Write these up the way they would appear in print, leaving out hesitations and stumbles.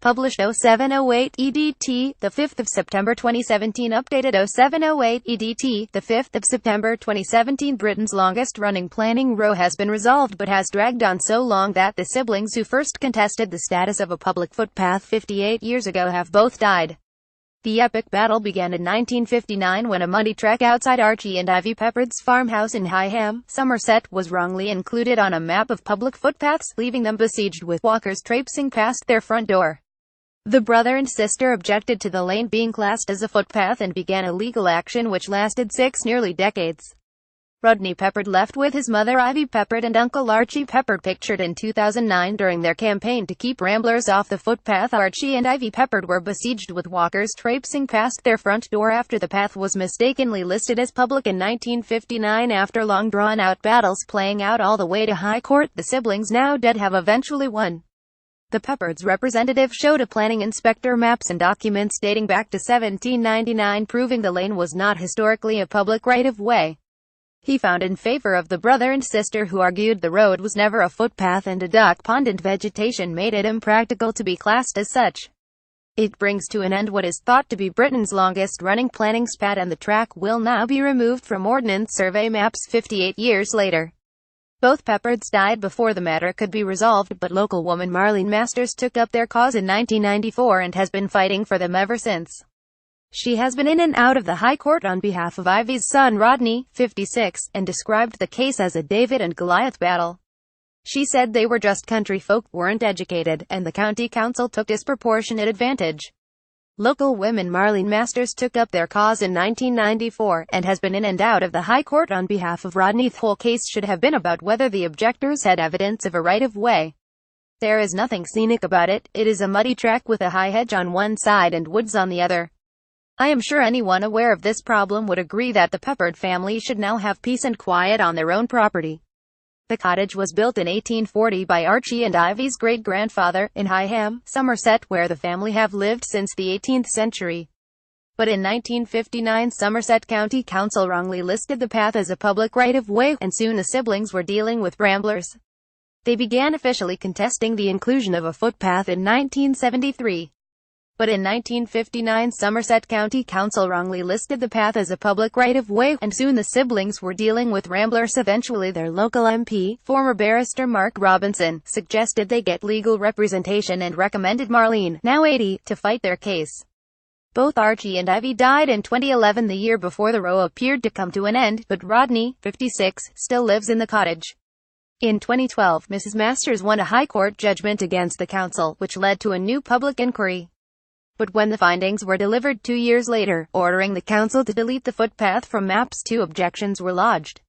Published 0708 EDT, the 5th of September 2017. Updated 0708 EDT, the 5th of September 2017. Britain's longest-running planning row has been resolved but has dragged on so long that the siblings who first contested the status of a public footpath 58 years ago have both died. The epic battle began in 1959 when a muddy track outside Archie and Ivy Peppard's farmhouse in Higham, Somerset, was wrongly included on a map of public footpaths, leaving them besieged with walkers traipsing past their front door. The brother and sister objected to the lane being classed as a footpath and began a legal action which lasted nearly 6 decades. Rodney Peppard left with his mother Ivy Peppard and Uncle Archie Peppard. Pictured in 2009 during their campaign to keep ramblers off the footpath, Archie and Ivy Peppard were besieged with walkers traipsing past their front door after the path was mistakenly listed as public in 1959. After long drawn-out battles playing out all the way to High Court, the siblings, now dead, have eventually won. The Peppards' representative showed a planning inspector maps and documents dating back to 1799 proving the lane was not historically a public right-of-way. He found in favor of the brother and sister, who argued the road was never a footpath and a duck pond and vegetation made it impractical to be classed as such. It brings to an end what is thought to be Britain's longest-running planning spat, and the track will now be removed from Ordnance Survey maps 58 years later. Both Peppards died before the matter could be resolved, but local woman Marlene Masters took up their cause in 1994 and has been fighting for them ever since. She has been in and out of the High Court on behalf of Ivy's son Rodney, 56, and described the case as a David and Goliath battle. She said they were just country folk, weren't educated, and the county council took disproportionate advantage. Local women Marlene Masters took up their cause in 1994, and has been in and out of the High Court on behalf of Rodney. The whole case should have been about whether the objectors had evidence of a right-of-way. There is nothing scenic about it. It is a muddy track with a high hedge on one side and woods on the other. I am sure anyone aware of this problem would agree that the Peppard family should now have peace and quiet on their own property. The cottage was built in 1840 by Archie and Ivy's great-grandfather, in Higham, Somerset, where the family have lived since the 18th century. But in 1959 Somerset County Council wrongly listed the path as a public right-of-way, and soon the siblings were dealing with ramblers. They began officially contesting the inclusion of a footpath in 1973. But in 1959 Somerset County Council wrongly listed the path as a public right-of-way, and soon the siblings were dealing with ramblers. Eventually their local MP, former barrister Mark Robinson, suggested they get legal representation and recommended Marlene, now 80, to fight their case. Both Archie and Ivy died in 2011, the year before the row appeared to come to an end, but Rodney, 56, still lives in the cottage. In 2012, Mrs. Masters won a High Court judgment against the council, which led to a new public inquiry. But when the findings were delivered 2 years later, ordering the council to delete the footpath from maps, 2 objections were lodged.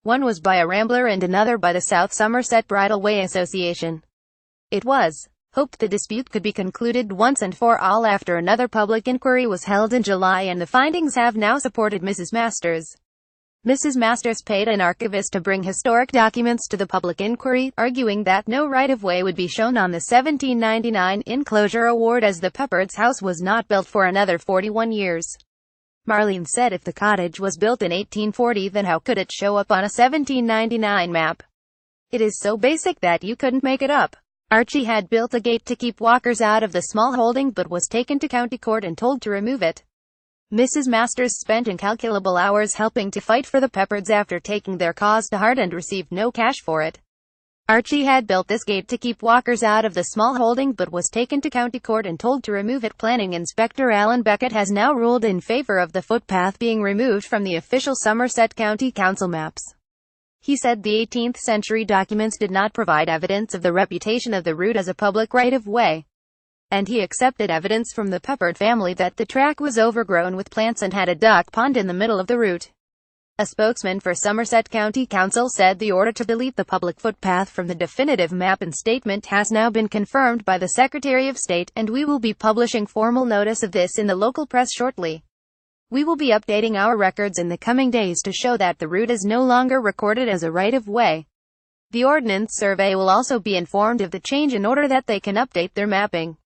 One was by a rambler and another by the South Somerset Bridleway Association. It was hoped the dispute could be concluded once and for all after another public inquiry was held in July, and the findings have now supported Mrs. Masters. Mrs. Masters paid an archivist to bring historic documents to the public inquiry, arguing that no right-of-way would be shown on the 1799 enclosure award, as the Peppards' house was not built for another 41 years. Marlene said if the cottage was built in 1840, then how could it show up on a 1799 map? It is so basic that you couldn't make it up. Archie had built a gate to keep walkers out of the small holding but was taken to county court and told to remove it. Mrs. Masters spent incalculable hours helping to fight for the Peppards after taking their cause to heart and received no cash for it. Archie had built this gate to keep walkers out of the small holding but was taken to county court and told to remove it. Planning Inspector Alan Beckett has now ruled in favor of the footpath being removed from the official Somerset County Council maps. He said the 18th century documents did not provide evidence of the reputation of the route as a public right-of-way. And he accepted evidence from the Peppard family that the track was overgrown with plants and had a duck pond in the middle of the route. A spokesman for Somerset County Council said the order to delete the public footpath from the definitive map and statement has now been confirmed by the Secretary of State, and we will be publishing formal notice of this in the local press shortly. We will be updating our records in the coming days to show that the route is no longer recorded as a right-of-way. The Ordnance Survey will also be informed of the change in order that they can update their mapping.